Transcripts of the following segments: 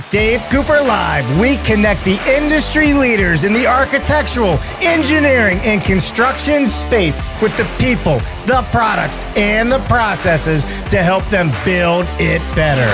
Dave Cooper Live, we connect the industry leaders in the architectural, engineering, and construction space with the people, the products, and the processes to help them build it better.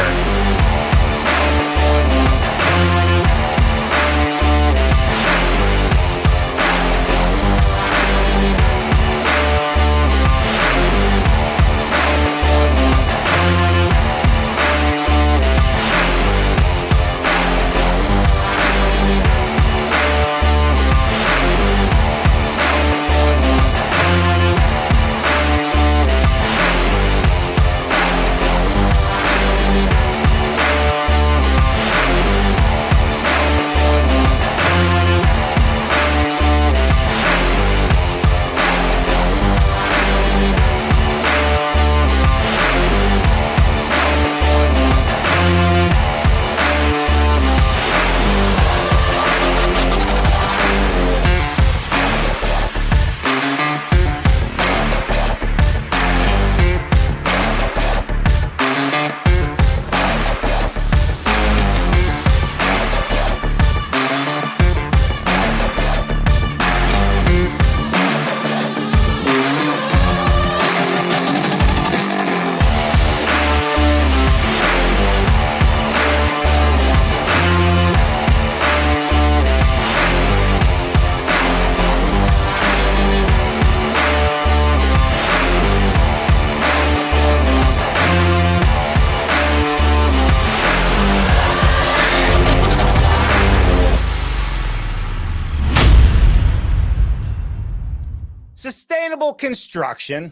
Sustainable construction,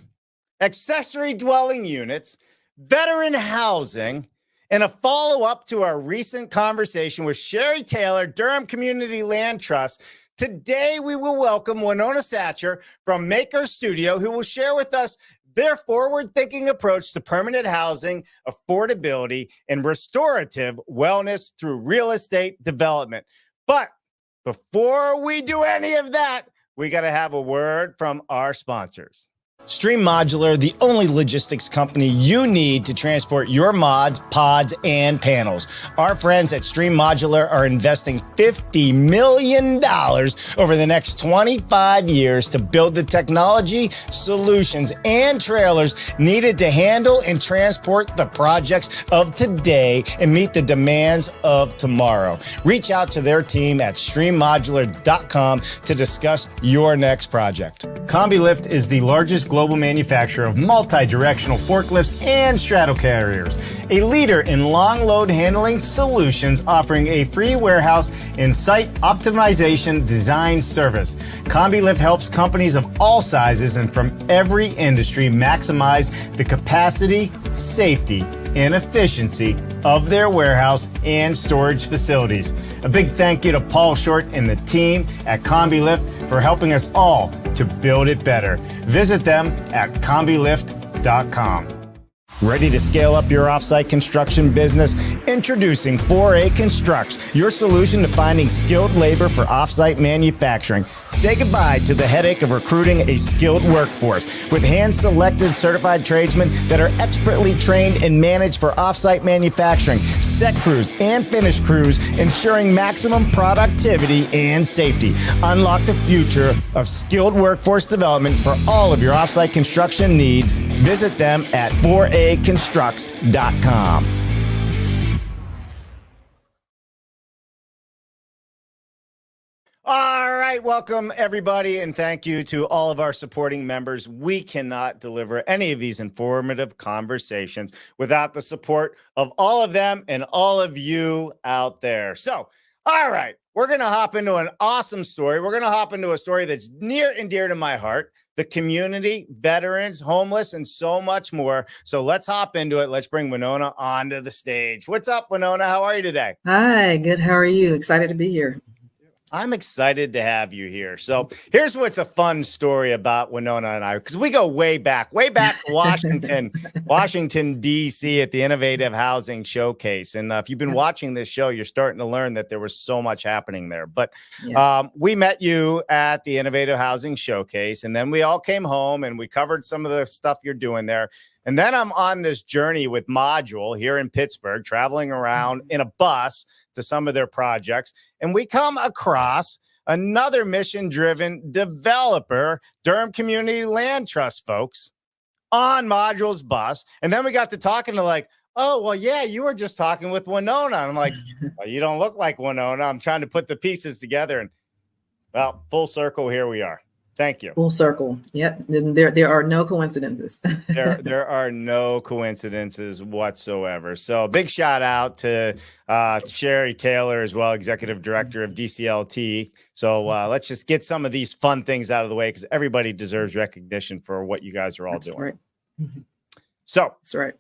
accessory dwelling units, veteran housing, and a follow-up to our recent conversation with Sherry Taylor, Durham Community Land Trust. Today, we will welcome Wanona Satcher from Mākhers Studio, who will share with us their forward-thinking approach to permanent housing, affordability, and restorative wellness through real estate development. But before we do any of that, we got to have a word from our sponsors. Stream Modular, the only logistics company you need to transport your mods, pods, and panels. Our friends at Stream Modular are investing $50 million over the next 25 years to build the technology, solutions, and trailers needed to handle and transport the projects of today and meet the demands of tomorrow. Reach out to their team at streammodular.com to discuss your next project. Comilift is the largest global manufacturer of multi-directional forklifts and straddle carriers, a leader in long load handling solutions, offering a free warehouse and site optimization design service. Comilift helps companies of all sizes and from every industry maximize the capacity, safety, and efficiency of their warehouse and storage facilities. A big thank you to Paul Short and the team at Comilift for helping us all to build it better. Visit them at comilift.com. Ready to scale up your offsite construction business? Introducing 4A Constructs, your solution to finding skilled labor for offsite manufacturing. Say goodbye to the headache of recruiting a skilled workforce with hand-selected certified tradesmen that are expertly trained and managed for offsite manufacturing, set crews, and finish crews, ensuring maximum productivity and safety. Unlock the future of skilled workforce development for all of your offsite construction needs. Visit them at 4aconstructs.com. All right, welcome everybody, and thank you to all of our supporting members. We cannot deliver any of these informative conversations without the support of all of them and all of you out there. So, all right, we're going to hop into an awesome story. We're going to hop into a story that's near and dear to my heart, the community, veterans, homeless, and so much more. So let's hop into it. Let's bring Wanona onto the stage. What's up, Wanona? How are you today? Hi, good. How are you? Excited to be here. I'm excited to have you here. So here's what's a fun story about Wanona and I, because we go way back to Washington, D.C. at the Innovative Housing Showcase. And if you've been watching this show, you're starting to learn that there was so much happening there. But we met you at the Innovative Housing Showcase, and then we all came home and we covered some of the stuff you're doing there. And then I'm on this journey with Module here in Pittsburgh, traveling around in a bus to some of their projects. And we come across another mission-driven developer, Durham Community Land Trust folks, on Module's bus. And then we got to talking to like, oh, well, yeah, you were just talking with Wanona. And I'm like, well, you don't look like Wanona. I'm trying to put the pieces together. And well, full circle, here we are. Thank you. Full circle. Yep. There are no coincidences. There are no coincidences whatsoever. So big shout out to Sherry Taylor as well, Executive Director of DCLT. So let's just get some of these fun things out of the way because everybody deserves recognition for what you guys are all doing. Right. Mm-hmm. So that's right.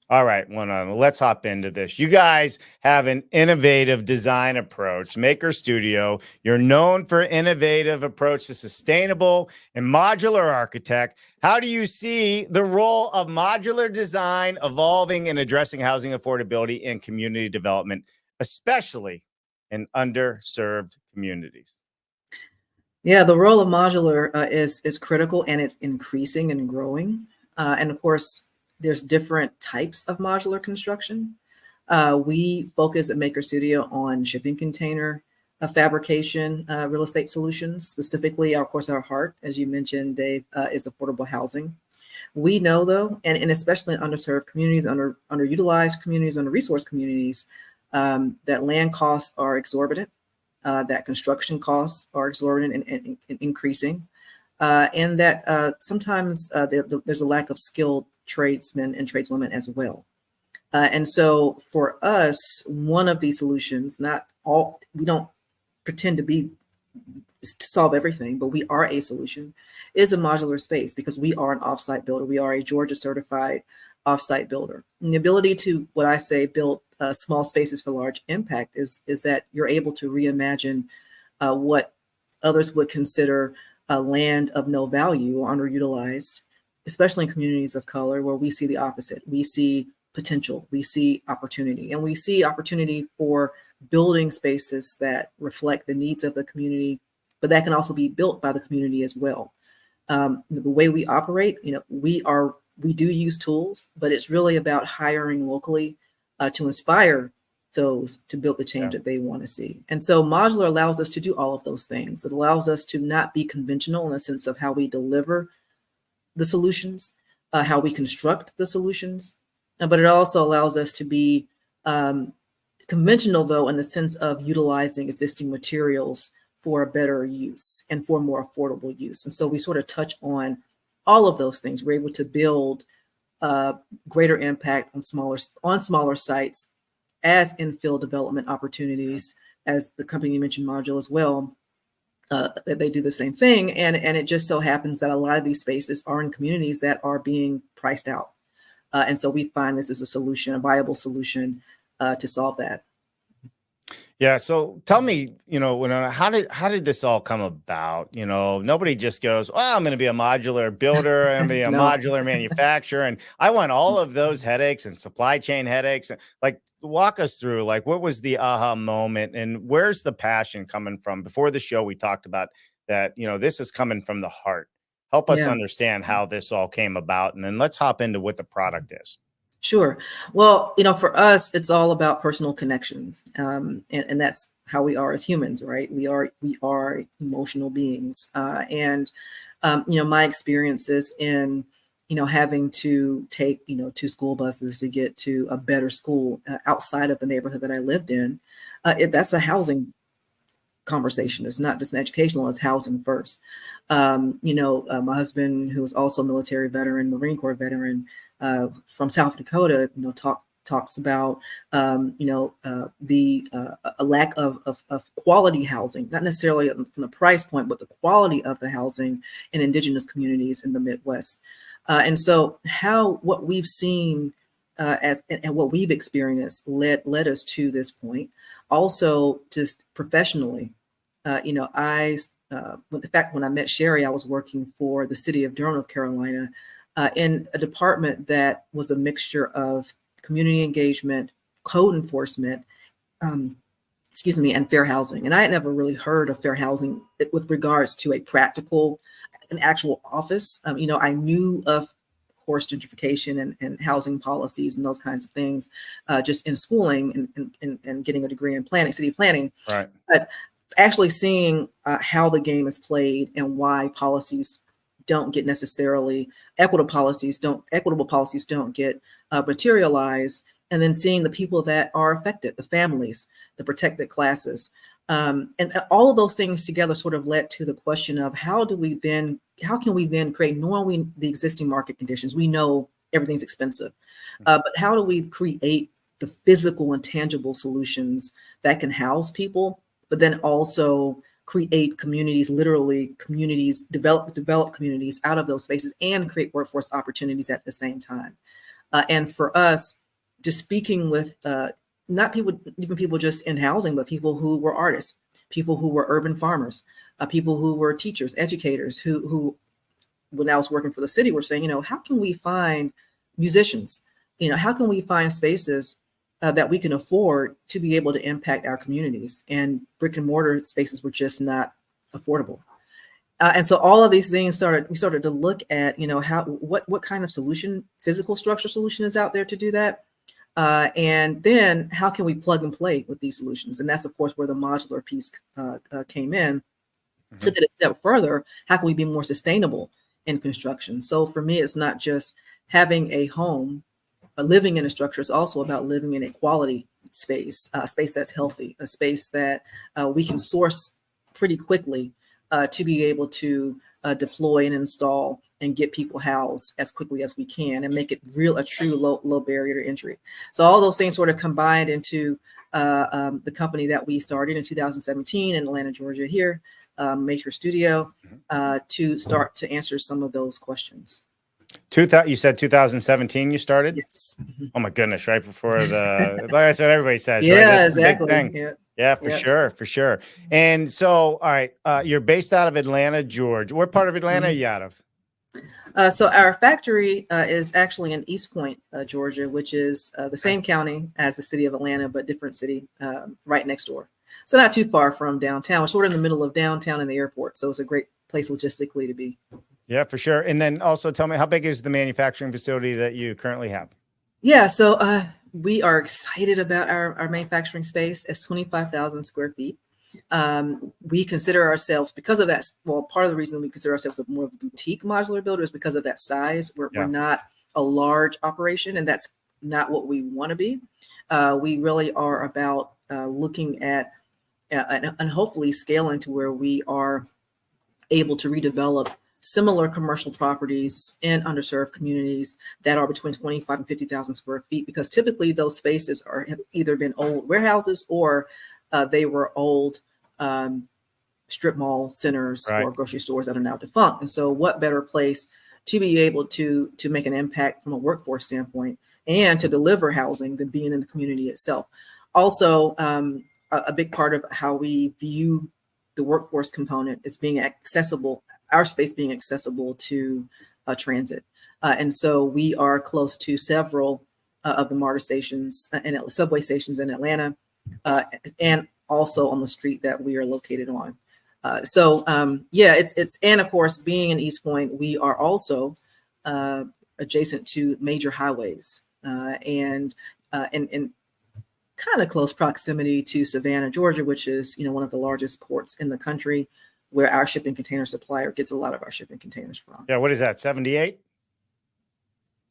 All right, let's hop into this. You guys have an innovative design approach, Mākhers Studio. You're known for innovative approach to sustainable and modular architect. How do you see the role of modular design evolving and addressing housing affordability and community development, especially in underserved communities? Yeah, the role of modular is critical, and it's increasing and growing. And of course, there's different types of modular construction. We focus at Mākhers Studio on shipping container fabrication, real estate solutions. Specifically, of course, our heart, as you mentioned, Dave, is affordable housing. We know, though, and especially in underserved communities, underutilized communities, under-resourced communities, that land costs are exorbitant, that construction costs are exorbitant and increasing, and that sometimes there's a lack of skilled tradesmen and tradeswomen as well. And so for us, one of these solutions, not all, we don't pretend to solve everything, but we are a solution, is a modular space because we are an offsite builder. We are a Georgia certified offsite builder. And the ability to, what I say, build small spaces for large impact is that you're able to reimagine what others would consider a land of no value or underutilized, especially in communities of color, where we see the opposite. We see potential, we see opportunity, and we see opportunity for building spaces that reflect the needs of the community, but that can also be built by the community as well. The way we operate, we do use tools, but it's really about hiring locally to inspire those to build the change that they want to see. And so modular allows us to do all of those things. It allows us to not be conventional in the sense of how we deliver the solutions, how we construct the solutions, but it also allows us to be conventional, though, in the sense of utilizing existing materials for a better use and for more affordable use. And so we sort of touch on all of those things. We're able to build greater impact on smaller sites as infill development opportunities, as the company you mentioned, Module, as well. They do the same thing. And it just so happens that a lot of these spaces are in communities that are being priced out. And so we find this is a solution, a viable solution to solve that. Yeah. So tell me, how did this all come about? Nobody just goes, well, I'm going to be a modular builder. I'm going to be a modular manufacturer. And I want all of those headaches and supply chain headaches. Like, walk us through, like, what was the aha moment and where's the passion coming from? Before the show, we talked about that, this is coming from the heart. Help us understand how this all came about. And then let's hop into what the product is. Sure. Well, for us, it's all about personal connections. And that's how we are as humans, right? We are emotional beings. My experiences in, having to take, 2 school buses to get to a better school outside of the neighborhood that I lived in, that's a housing conversation. It's not just an educational, it's housing first. My husband, who was also a military veteran, Marine Corps veteran, from South Dakota, talks about a lack of quality housing, not necessarily from the price point, but the quality of the housing in indigenous communities in the Midwest. And so what we've seen and what we've experienced led us to this point. Also, just professionally, in fact, when I met Sherry, I was working for the city of Durham, North Carolina, in a department that was a mixture of community engagement, code enforcement, and fair housing. And I had never really heard of fair housing with regards to an actual office. I knew of course, gentrification and housing policies and those kinds of things, just in schooling and getting a degree in planning, city planning. Right. But actually seeing how the game is played and why policies don't get necessarily equitable policies don't get materialized, and then seeing the people that are affected, the families, the protected classes. And all of those things together sort of led to the question of how can we then create, knowing the existing market conditions, we know everything's expensive, but how do we create the physical and tangible solutions that can house people, but then also create communities, literally communities, develop communities out of those spaces and create workforce opportunities at the same time. And for us, just speaking with not people, even people just in housing, but people who were artists, people who were urban farmers, people who were teachers, educators, who when I was working for the city, were saying, how can we find musicians? How can we find spaces that we can afford to be able to impact our communities? And brick and mortar spaces were just not affordable. And so all of these things we started to look at, what kind of solution, physical structure solution is out there to do that. And then how can we plug and play with these solutions? And that's, of course, where the modular piece came in. Took it a step further. How can we be more sustainable in construction? So for me, it's not just having a home, living in a structure. It's also about living in a quality space, a space that's healthy, a space that we can source pretty quickly to be able to deploy and install and get people housed as quickly as we can and make it a true low barrier to entry. So all those things sort of combined into the company that we started in 2017 in Atlanta, Georgia here, Mākhers Studio, to start to answer some of those questions. You said 2017 you started? Yes. Oh my goodness, right before like I said, everybody says, yeah, right? That's exactly. The big thing. Yeah, for sure. And so, all right, you're based out of Atlanta, Georgia. What part of Atlanta are you out of? So our factory is actually in East Point, Georgia, which is the same county as the city of Atlanta, but different city right next door. So not too far from downtown. We're sort of in the middle of downtown and the airport. So it's a great place logistically to be. Yeah, for sure. And then also tell me, how big is the manufacturing facility that you currently have? Yeah, so we are excited about our manufacturing space. It's 25,000 square feet. We consider ourselves, because of that, well, part of the reason we consider ourselves more of a boutique modular builder is because of that size. We're not a large operation, and that's not what we want to be. We really are about looking at and hopefully scaling to where we are able to redevelop similar commercial properties in underserved communities that are between 25 and 50,000 square feet, because typically those spaces have either been old warehouses or they were old strip mall centers or grocery stores that are now defunct. And so what better place to be able to make an impact from a workforce standpoint and to deliver housing than being in the community itself. Also, a big part of how we view the workforce component is being accessible, our space being accessible to transit. And so we are close to several of the MARTA stations and subway stations in Atlanta, and also on the street that we are located on. It's and of course, being in East Point, we are also adjacent to major highways and in kind of close proximity to Savannah, Georgia, which is one of the largest ports in the country, where our shipping container supplier gets a lot of our shipping containers from. Yeah, what is that? 78?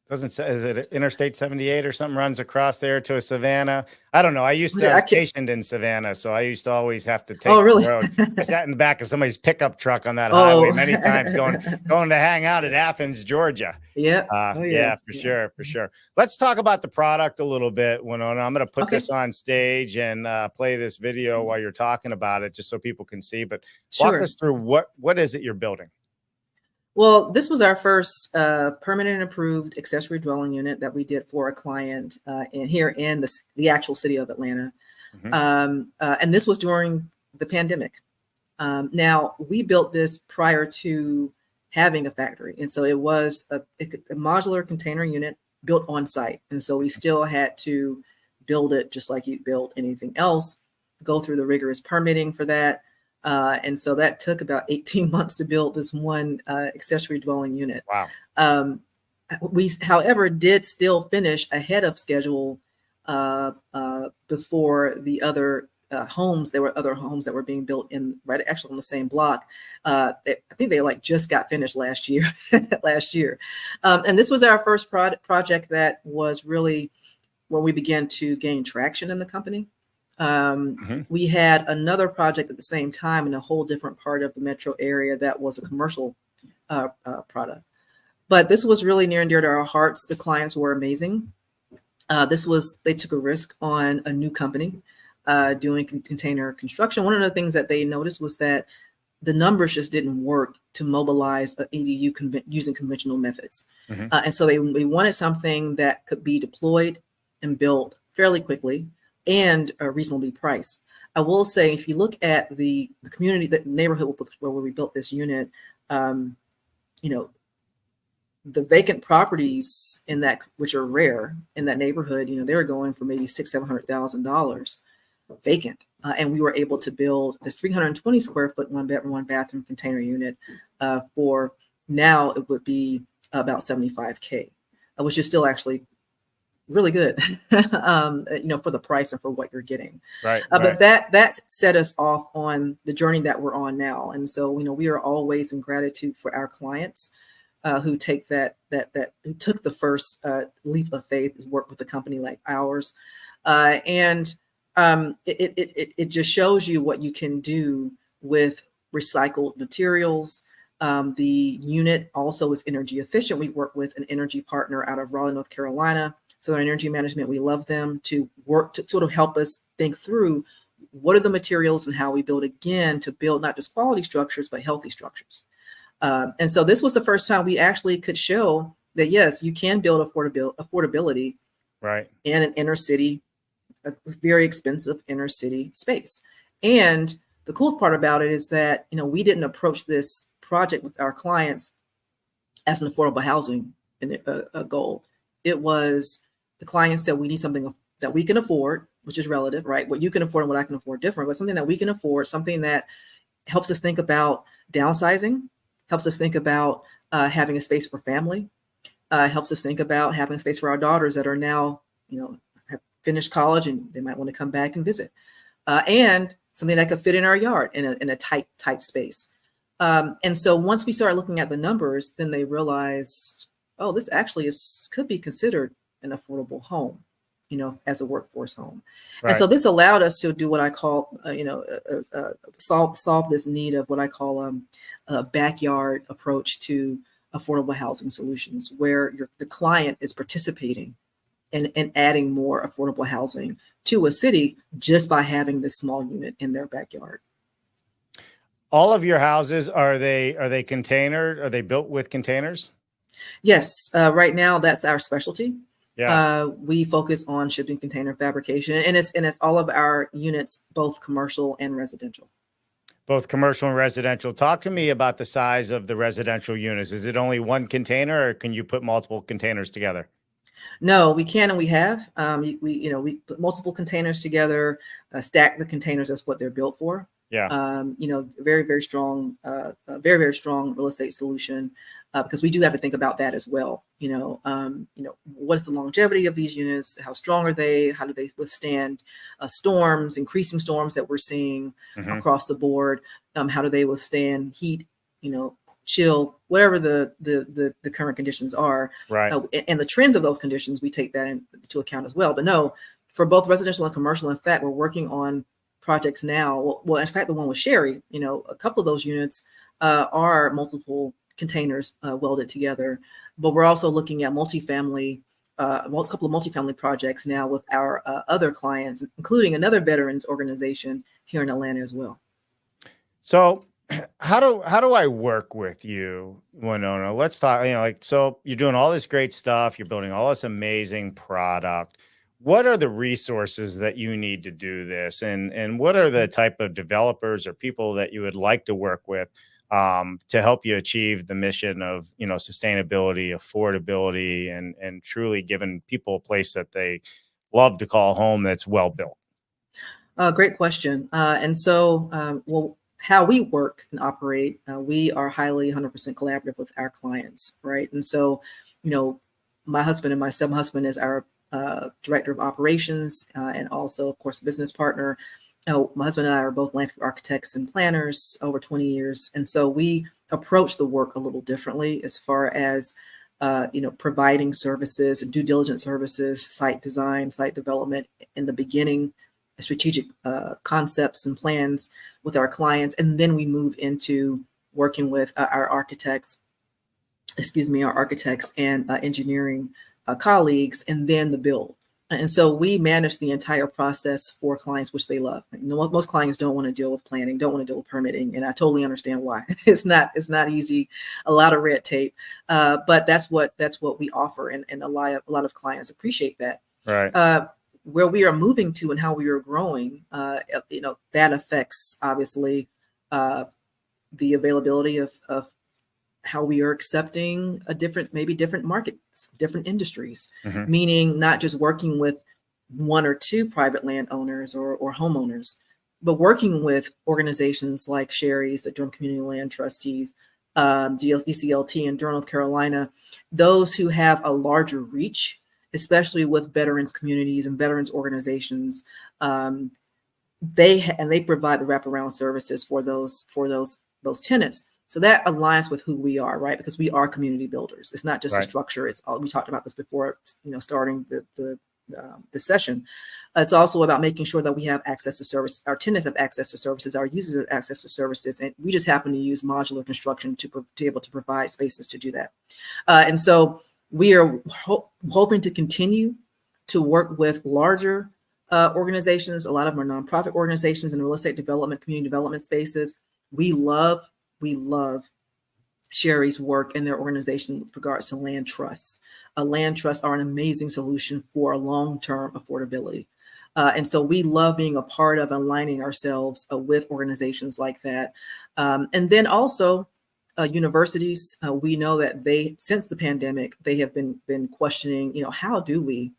Doesn't say, is it Interstate 78 or something runs across there to Savannah? I don't know. I was stationed in Savannah, so I used to always have to take the road. I sat in the back of somebody's pickup truck on that highway many times going to hang out at Athens, Georgia. Yeah. For sure. Let's talk about the product a little bit, Wanona. I'm going to put this on stage and play this video while you're talking about it, just so people can see. But walk us through what is it you're building? Well, this was our first permanent and approved accessory dwelling unit that we did for a client here in the actual city of Atlanta. And this was during the pandemic. Now, we built this prior to having a factory. And so it was a modular container unit built on site. And so we still had to build it just like you build anything else, go through the rigorous permitting for that. And so that took about 18 months to build this one accessory dwelling unit. Wow. We, however, did still finish ahead of schedule before the other homes. There were other homes that were being built in right actually on the same block. I think they like just got finished last year. And this was our first project that was really where we began to gain traction in the company. We had another project at the same time in a whole different part of the metro area that was a commercial product. But this was really near and dear to our hearts. The clients were amazing. They took a risk on a new company doing container construction. One of the things that they noticed was that the numbers just didn't work to mobilize an EDU using conventional methods. And so they wanted something that could be deployed and built fairly quickly and reasonably priced. I will say, if you look at the community, the neighborhood where we built this unit, the vacant properties in that, which are rare in that neighborhood, they were going for maybe $600,000-$700,000 vacant. And we were able to build this 320 square foot, 1 bedroom, 1 bathroom container unit for now it would be about $75K, which is still actually really good, for the price and for what you're getting. Right. But that set us off on the journey that we're on now. And so, we are always in gratitude for our clients who take who took the first leap of faith, work with a company like ours. It just shows you what you can do with recycled materials. The unit also is energy efficient. We work with an energy partner out of Raleigh, North Carolina, Southern Energy Management. We love them to work to sort of help us think through what are the materials and how we build again to build not just quality structures, but healthy structures. And so this was the first time we actually could show that, yes, you can build affordability right in an inner city, a very expensive inner city space. And the cool part about it is that, we didn't approach this project with our clients as an affordable housing goal. It was the client said, we need something that we can afford, which is relative, right? What you can afford and what I can afford different, but something that we can afford, something that helps us think about downsizing, helps us think about having a space for family, helps us think about having a space for our daughters that are now, have finished college and they might want to come back and visit, and something that could fit in our yard in a tight space. And so once we started looking at the numbers, then they realized, oh, this actually could be considered an affordable home, as a workforce home. Right. And so this allowed us to do what I call, solve this need of what I call a backyard approach to affordable housing solutions, where the client is participating in adding more affordable housing to a city just by having this small unit in their backyard. All of your houses, are they container? Are they built with containers? Yes. Right now, that's our specialty. Yeah. We focus on shipping container fabrication, and it's all of our units, both commercial and residential. Both commercial and residential. Talk to me about the size of the residential units. Is it only one container, or can you put multiple containers together? No, we can, and we have. We put multiple containers together, stack the containers. That's what they're built for. Yeah. Very, very strong, very, very strong real estate solution, because we do have to think about that as well. What is the longevity of these units? How strong are they? How do they withstand storms, increasing storms that we're seeing across the board? How do they withstand heat, chill, whatever the current conditions are? Right. And the trends of those conditions, we take that into account as well. But no, for both residential and commercial, in fact, we're working on projects now. Well, in fact, the one with Sherry, a couple of those units are multiple containers welded together, but we're also looking at multifamily, a couple of multifamily projects now with our other clients, including another veterans organization here in Atlanta as well. So how do I work with you, Wanona? Let's talk, so you're doing all this great stuff. You're building all this amazing product. What are the resources that you need to do this? And what are the type of developers or people that you would like to work with to help you achieve the mission of, sustainability, affordability, and truly giving people a place that they love to call home that's well built? Great question. And so, how we work and operate, we are highly 100% collaborative with our clients, right? And so my husband and myself, my husband is our director of operations and also, of course, business partner. My husband and I are both landscape architects and planners over 20 years. And so we approach the work a little differently as far as, providing services and due diligence services, site design, site development in the beginning, strategic concepts and plans with our clients. And then we move into working with our architects and engineering colleagues, and then the build. And so we manage the entire process for clients, which they love. Most clients don't want to deal with planning, don't want to deal with permitting, and I totally understand why. It's not easy, a lot of red tape, but that's what we offer, and a lot of clients appreciate that. Right. Where we are moving to and how we are growing, that affects obviously the availability of how we are accepting different markets, different industries, meaning not just working with one or two private landowners or homeowners, but working with organizations like Sherry's, the Durham Community Land Trustees, DCLT in Durham, North Carolina, those who have a larger reach, especially with veterans communities and veterans organizations. They provide the wraparound services for those tenants. So that aligns with who we are, right? Because we are community builders. It's not just a structure. It's all, we talked about this before, starting the session. It's also about making sure that we have access to service. Our tenants have access to services. Our users have access to services, and we just happen to use modular construction to be able to provide spaces to do that. And so we are hoping to continue to work with larger organizations. A lot of them are nonprofit organizations in real estate development, community development spaces. We love Sherry's work and their organization with regards to land trusts. Land trusts are an amazing solution for long-term affordability. And so we love being a part of aligning ourselves with organizations like that. And then also universities, we know that since the pandemic, they have been questioning, how do we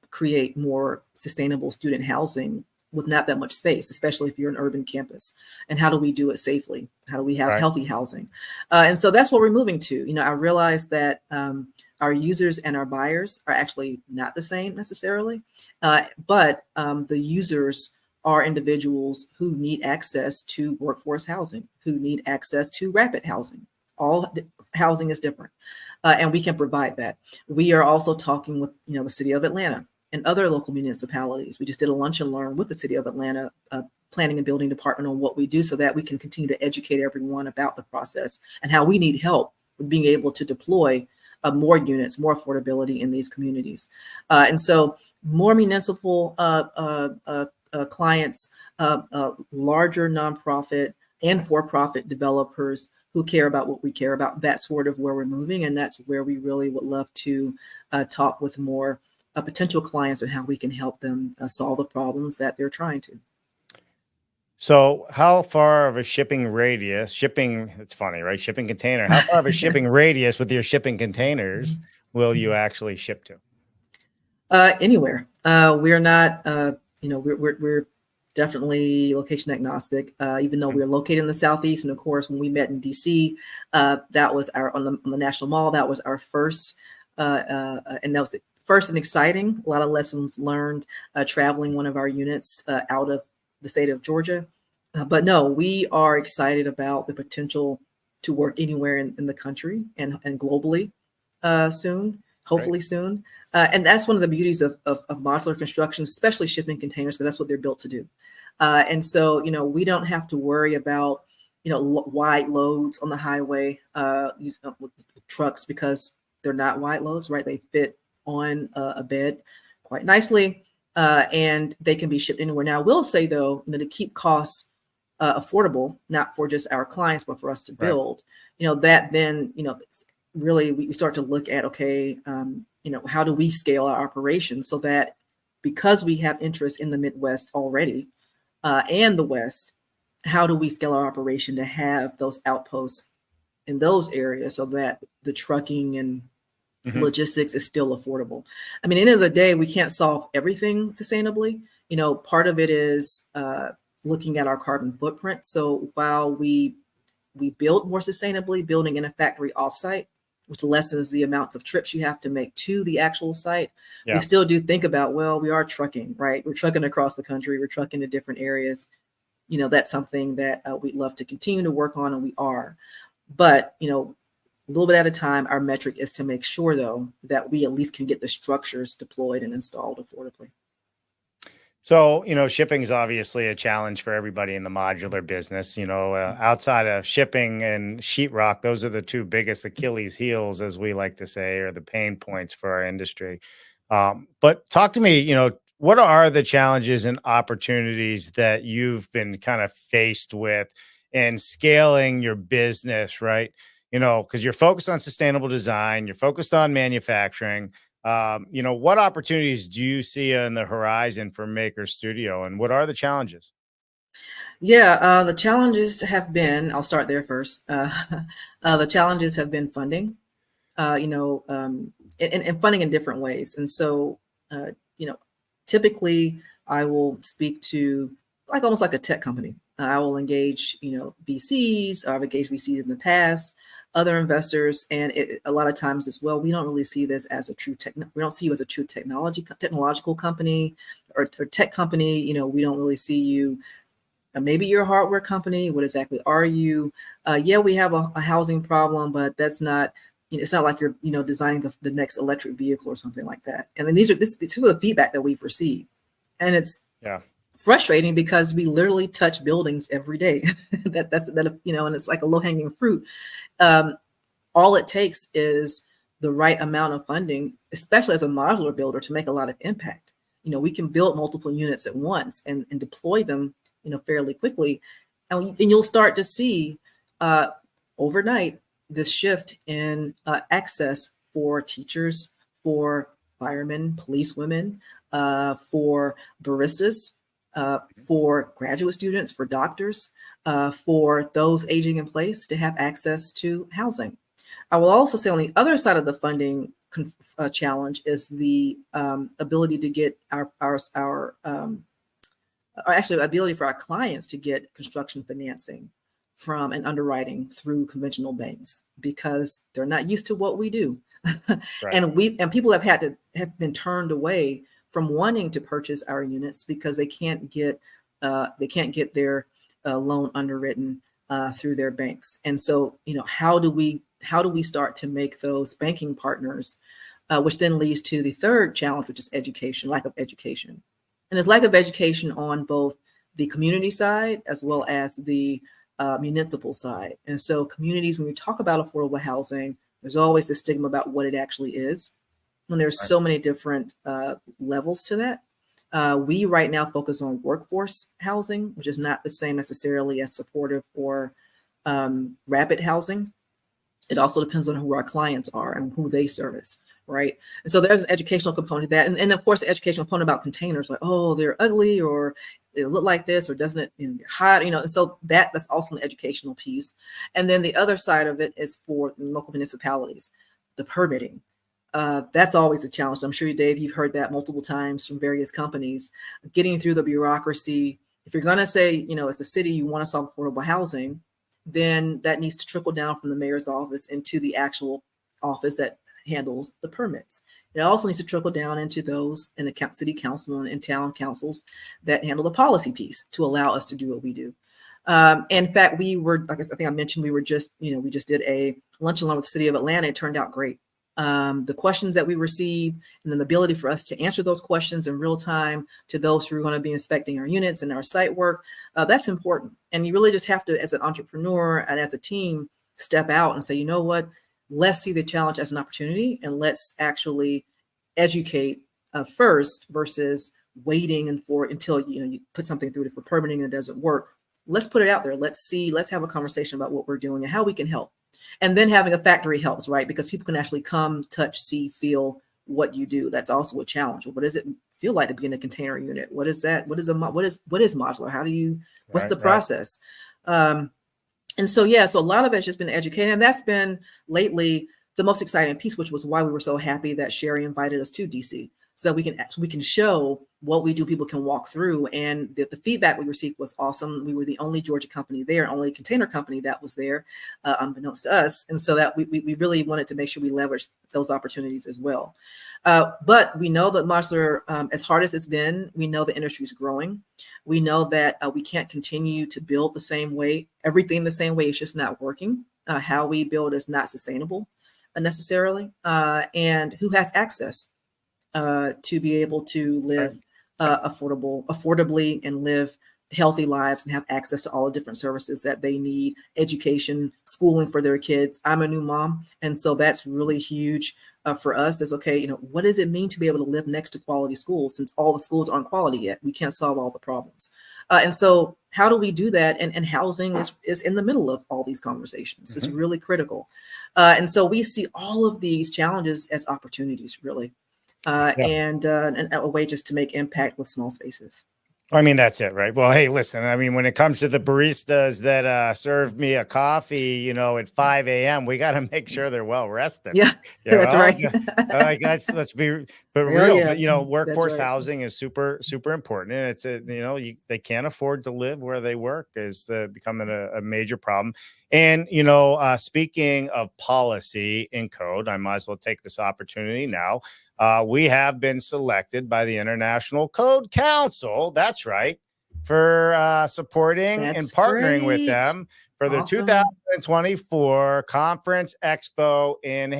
create more sustainable student housing with not that much space, especially if you're an urban campus, and how do we do it safely? How do we have healthy housing? And so that's what we're moving to. I realize that our users and our buyers are actually not the same necessarily, but the users are individuals who need access to workforce housing, who need access to rapid housing. All housing is different, and we can provide that. We are also talking with the City of Atlanta and other local municipalities. We just did a lunch and learn with the City of Atlanta Planning and Building Department on what we do so that we can continue to educate everyone about the process and how we need help with being able to deploy more units, more affordability in these communities. And so more municipal clients, larger nonprofit and for-profit developers who care about what we care about, that's sort of where we're moving. And that's where we really would love to talk with more potential clients and how we can help them solve the problems that they're trying to. So how far of a shipping radius, it's funny, right? Shipping container, how far of a shipping radius with your shipping containers will you actually ship to? Anywhere. We're not, we're definitely location agnostic, even though we're located in the Southeast. And of course, when we met in DC, that was on the National Mall, that was our first, and that was first and exciting, a lot of lessons learned traveling one of our units out of the state of Georgia. But no, we are excited about the potential to work anywhere in the country and globally soon, hopefully soon. And that's one of the beauties of modular construction, especially shipping containers, because that's what they're built to do. And so, we don't have to worry about, wide loads on the highway with trucks, because they're not wide loads, right? They fit on a bed quite nicely, and they can be shipped anywhere. Now, I will say though, to keep costs affordable, not for just our clients, but for us to build, that then, really we start to look at, okay, how do we scale our operations so that, because we have interest in the Midwest already and the West, how do we scale our operation to have those outposts in those areas so that the trucking and logistics is still affordable? I mean, at the end of the day, we can't solve everything sustainably. Part of it is looking at our carbon footprint. So while we build more sustainably, building in a factory offsite, which lessens the amounts of trips you have to make to the actual site. Yeah. We still do think about, well, we are trucking, right? We're trucking across the country. We're trucking to different areas. That's something that we'd love to continue to work on, and we are. But, a little bit at a time, our metric is to make sure, though, that we at least can get the structures deployed and installed affordably. So, shipping is obviously a challenge for everybody in the modular business. Outside of shipping and sheetrock, those are the two biggest Achilles heels, as we like to say, or the pain points for our industry. But talk to me, what are the challenges and opportunities that you've been kind of faced with in scaling your business, right? Because you're focused on sustainable design, you're focused on manufacturing. What opportunities do you see on the horizon for Mākhers Studio, and what are the challenges? Yeah, the challenges have been, I'll start there first. The challenges have been funding, and funding in different ways. And so, typically I will speak to almost like a tech company. I will engage, VCs. I've engaged VCs in the past, other investors, and a lot of times as well, we don't really see this as a true we don't see you as a true technological company or tech company. We don't really see you. Maybe you're a hardware company. What exactly are you? Yeah, we have a housing problem, but that's not. It's not like you're, designing the next electric vehicle or something like that. And then this is the feedback that we've received, and it's frustrating because we literally touch buildings every day. that's and it's like a low hanging fruit. All it takes is the right amount of funding, especially as a modular builder, to make a lot of impact. We can build multiple units at once and deploy them, fairly quickly. And you'll start to see overnight this shift in access for teachers, for firemen, policewomen, for baristas, for graduate students, for doctors, for those aging in place to have access to housing. I will also say on the other side of the funding challenge is the ability to get ability for our clients to get construction financing from and underwriting through conventional banks, because they're not used to what we do. Right. And people have been turned away from wanting to purchase our units because they can't get their loan underwritten through their banks. And so, how do we start to make those banking partners, which then leads to the third challenge, which is education, lack of education. And there's lack of education on both the community side as well as the municipal side. And so communities, when we talk about affordable housing, there's always the stigma about what it actually is, when there's so many different levels to that. We right now focus on workforce housing, which is not the same necessarily as supportive or rapid housing. It also depends on who our clients are and who they service, right? And so there's an educational component to that. And of course, the educational component about containers, like, oh, they're ugly, or they look like this, or doesn't it get hot, and so that's also an educational piece. And then the other side of it is for local municipalities, the permitting. That's always a challenge. I'm sure, Dave, you've heard that multiple times from various companies, getting through the bureaucracy. If you're going to say, as a city, you want to solve affordable housing, then that needs to trickle down from the mayor's office into the actual office that handles the permits. It also needs to trickle down into those in the city council and town councils that handle the policy piece to allow us to do what we do. In fact, we were, like I think I mentioned, we just did a lunch and learn with the city of Atlanta. It turned out great. The questions that we received, and then the ability for us to answer those questions in real time to those who are going to be inspecting our units and our site work, that's important. And you really just have to, as an entrepreneur and as a team, step out and say, you know what, let's see the challenge as an opportunity, and let's actually educate first versus waiting until you put something through for permitting and it doesn't work. Let's put it out there. Let's have a conversation about what we're doing and how we can help. And then having a factory helps, right? Because people can actually come, touch, see, feel what you do. That's also a challenge. What does it feel like to be in a container unit? What is that? What is modular? How do you, what's the process? And so, so a lot of it's just been educated. And that's been lately the most exciting piece, which was why we were so happy that Sherry invited us to DC, so we can show what we do, people can walk through. And the feedback we received was awesome. We were the only Georgia company there, only container company that was there, unbeknownst to us. And so that we really wanted to make sure we leveraged those opportunities as well. But we know that modular, as hard as it's been, we know the industry is growing. We know that we can't continue to build the same way, everything the same way. It's just not working. How we build is not sustainable necessarily. And who has access to be able to live affordably and live healthy lives and have access to all the different services that they need, education, schooling for their kids. I'm a new mom, and so that's really huge for us. Is okay, what does it mean to be able to live next to quality schools, since all the schools aren't quality yet? We can't solve all the problems. And so how do we do that? And housing is in the middle of all these conversations. It's really critical. And so we see all of these challenges as opportunities, really. And a way just to make impact with small spaces. I mean, that's it, right? Well, hey, listen, I mean, when it comes to the baristas that serve me a coffee, at 5 a.m., we got to make sure they're well rested. Yeah, that's right. Like, let's be real. But, workforce housing is super, super important. And it's they can't afford to live where they work is becoming a major problem. And, speaking of policy and code, I might as well take this opportunity now. We have been selected by the International Code Council. That's right. For supporting and partnering with them for their 2024 Conference Expo in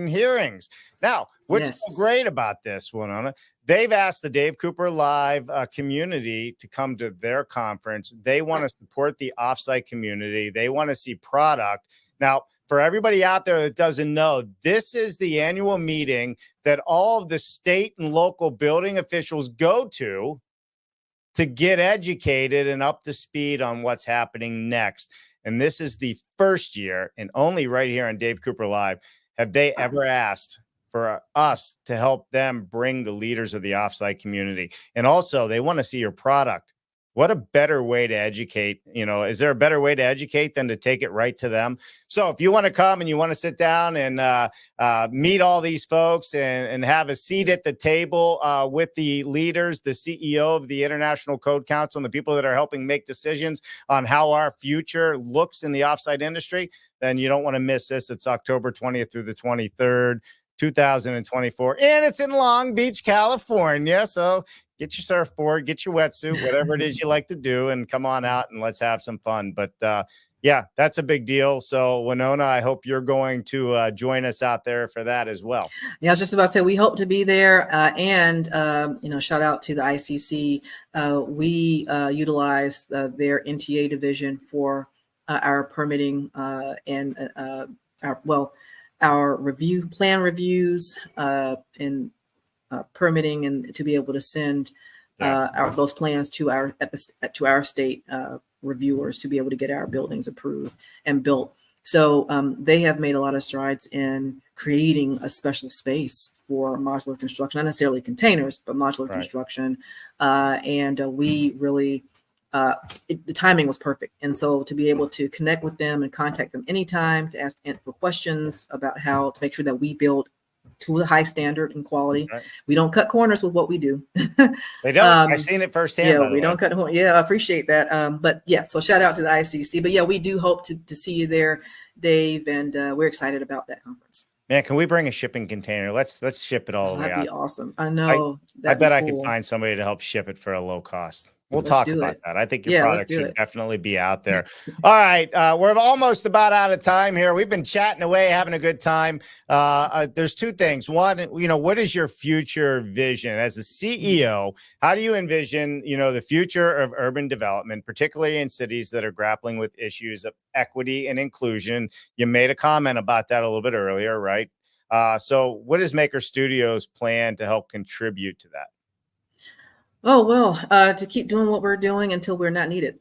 hearings. Now, what's so great about this, Wanona? They've asked the Dave Cooper Live community to come to their conference. They want to support the offsite community. They want to see product. Now, for everybody out there that doesn't know, this is the annual meeting that all of the state and local building officials go to get educated and up to speed on what's happening next. And this is the first year, and only right here on Dave Cooper Live, have they ever asked for us to help them bring the leaders of the offsite community. And also, they want to see your product. What a better way to educate, is there a better way to educate than to take it right to them? So if you want to come and you want to sit down and meet all these folks and have a seat at the table with the leaders, the CEO of the International Code Council, and the people that are helping make decisions on how our future looks in the offsite industry, then you don't want to miss this. It's October 20th through the 23rd. 2024, and it's in Long Beach, California. So get your surfboard, get your wetsuit, whatever it is you like to do, and come on out and let's have some fun. But yeah, that's a big deal. So Wanona, I hope you're going to join us out there for that as well. Yeah, I was just about to say we hope to be there. And shout out to the ICC. We utilize their NTA division for our permitting and our plan reviews and permitting, and to be able to send those plans to our state reviewers to be able to get our buildings approved and built. So they have made a lot of strides in creating a special space for modular construction, not necessarily containers, but modular construction. And we really, the timing was perfect. And so to be able to connect with them and contact them anytime to ask for questions about how to make sure that we build to a high standard and quality. Right. We don't cut corners with what we do. They don't. I've seen it firsthand. Yeah, we don't cut corners. Yeah, I appreciate that. But yeah, so shout out to the ICC. But yeah, we do hope to see you there, Dave, and we're excited about that conference. Man, can we bring a shipping container? Let's ship it all the way out. That'd be awesome. I know. I bet I could find somebody to help ship it for a low cost. We'll talk about that. I think your product should definitely be out there. All right. We're almost about out of time here. We've been chatting away, having a good time. There's two things. One, what is your future vision as the CEO? How do you envision, the future of urban development, particularly in cities that are grappling with issues of equity and inclusion? You made a comment about that a little bit earlier, right? So what is Mākhers Studio's plan to help contribute to that? Oh, well, to keep doing what we're doing until we're not needed.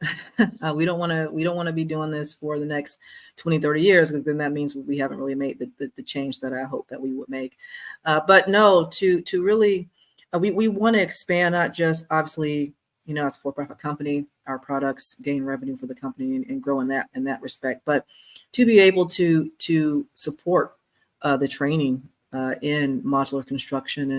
We don't want to be doing this for the next 20, 30 years, because then that means we haven't really made the change that I hope that we would make. But no, to really, we want to expand, not just obviously, as a for-profit company, our products gain revenue for the company and grow in that respect, but to be able to support the training in modular construction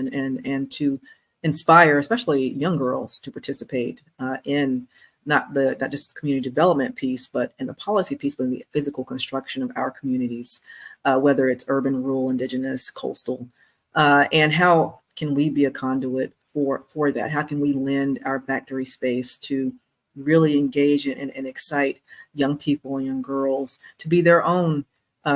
and inspire, especially young girls, to participate in not just the community development piece, but in the policy piece, but in the physical construction of our communities, whether it's urban, rural, indigenous, coastal, and how can we be a conduit for that? How can we lend our factory space to really engage and excite young people and young girls to be their own,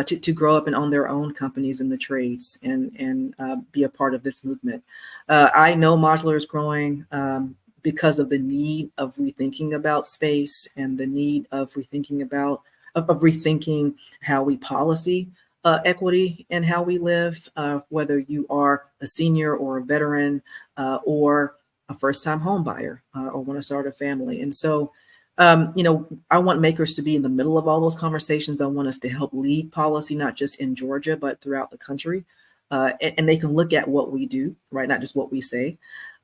to grow up and own their own companies in the trades and be a part of this movement. I know modular is growing because of the need of rethinking about space and the need of rethinking about rethinking how we policy equity and how we live, whether you are a senior or a veteran or a first-time home buyer or want to start a family. And so, I want makers to be in the middle of all those conversations. I want us to help lead policy, not just in Georgia, but throughout the country. And they can look at what we do, right? Not just what we say,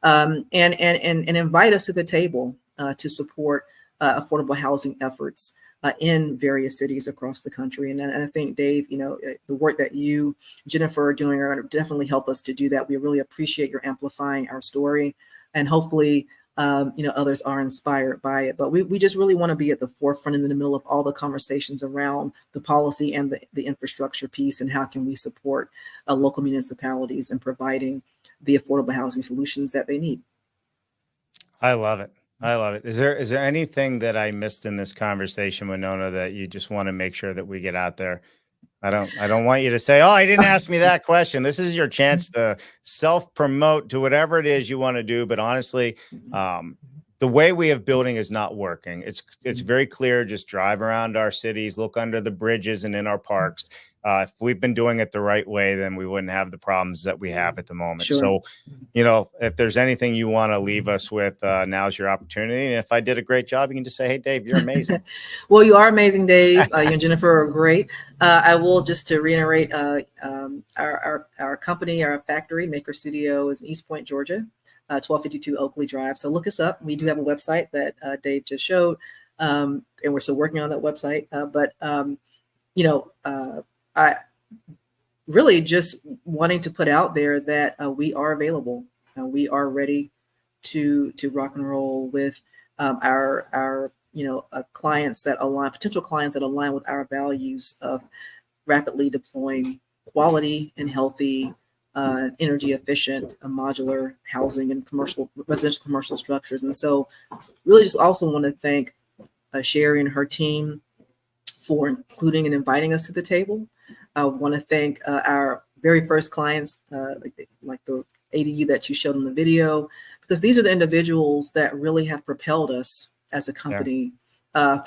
and invite us to the table to support affordable housing efforts in various cities across the country. And I think, Dave, the work that you, Jennifer, are doing are going to definitely help us to do that. We really appreciate your amplifying our story, and hopefully, others are inspired by it. But we just really want to be at the forefront in the middle of all the conversations around the policy and the infrastructure piece, and how can we support local municipalities in providing the affordable housing solutions that they need. I love it. I love it. Is there anything that I missed in this conversation, Wanona, that you just want to make sure that we get out there? I don't want you to say, "Oh, I didn't ask me that question." This is your chance to self-promote to whatever it is you want to do. But honestly, the way we have building is not working. It's very clear. Just drive around our cities, look under the bridges and in our parks. If we've been doing it the right way, then we wouldn't have the problems that we have at the moment. Sure. So, if there's anything you want to leave us with, now's your opportunity. And if I did a great job, you can just say, "Hey, Dave, you're amazing." Well, you are amazing, Dave. You and Jennifer are great. I will just to reiterate, our company, our factory, Mākhers Studio, is in East Point, Georgia, 1252 Oakley Drive. So look us up. We do have a website that Dave just showed, and we're still working on that website. I really just wanting to put out there that we are available. We are ready to rock and roll with our clients that align, potential clients that align with our values of rapidly deploying quality and healthy, energy efficient, modular housing and residential commercial structures. And so really just also want to thank Sherry and her team for including and inviting us to the table. I want to thank our very first clients, like the ADU that you showed in the video, because these are the individuals that really have propelled us as a company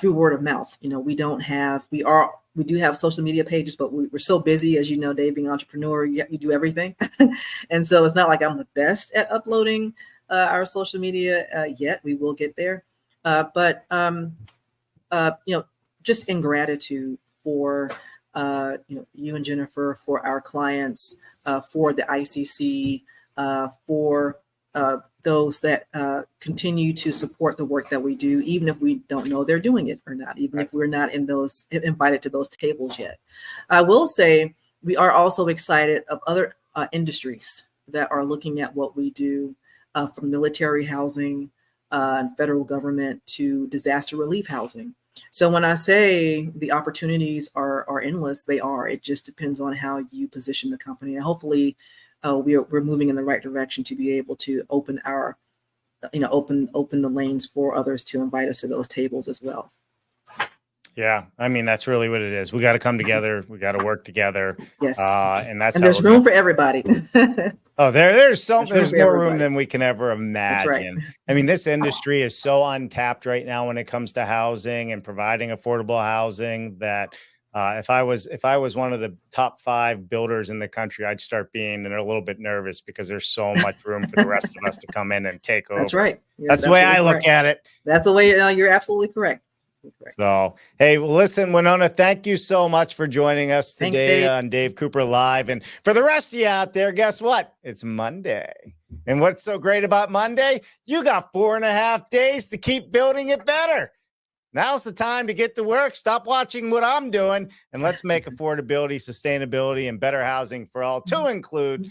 through word of mouth. We do have social media pages, but we're so busy, as you know, Dave, being an entrepreneur, you do everything. And so it's not like I'm the best at uploading our social media yet. We will get there. But just in gratitude for you and Jennifer, for our clients, for the ICC, for those that continue to support the work that we do, even if we don't know they're doing it or not, even if we're not invited to those tables yet. I will say we are also excited of other industries that are looking at what we do, from military housing and federal government to disaster relief housing. So when I say the opportunities are endless, they are. It just depends on how you position the company. And hopefully we're moving in the right direction to be able to open the lanes for others to invite us to those tables as well. Yeah, I mean, that's really what it is. We got to come together. We got to work together. Yes. And there's room for everybody. Oh, there's more room than we can ever imagine. That's right. I mean, this industry is so untapped right now when it comes to housing and providing affordable housing that if I was one of the top 5 builders in the country, I'd start being a little bit nervous because there's so much room for the rest of us to come in and take over. That's right. That's the way I look at it. That's the way you're absolutely correct. So, hey, well, listen, Wanona, thank you so much for joining us today on Dave Cooper Live. And for the rest of you out there, guess what? It's Monday. And what's so great about Monday? You got 4.5 days to keep building it better. Now's the time to get to work. Stop watching what I'm doing, and let's make affordability, sustainability, and better housing for all to include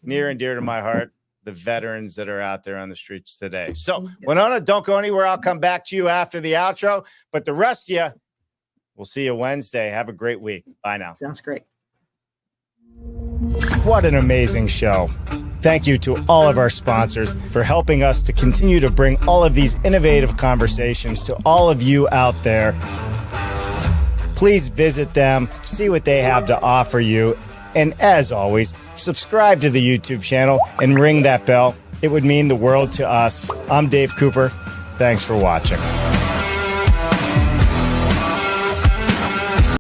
near and dear to my heart, the veterans that are out there on the streets today. So, Yes. Wanona, don't go anywhere. I'll come back to you after the outro. But the rest of you, we'll see you Wednesday. Have a great week. Bye now. Sounds great. What an amazing show. Thank you to all of our sponsors for helping us to continue to bring all of these innovative conversations to all of you out there. Please visit them, see what they have to offer you. And as always, subscribe to the YouTube channel and ring that bell. It would mean the world to us. I'm Dave Cooper. Thanks for watching.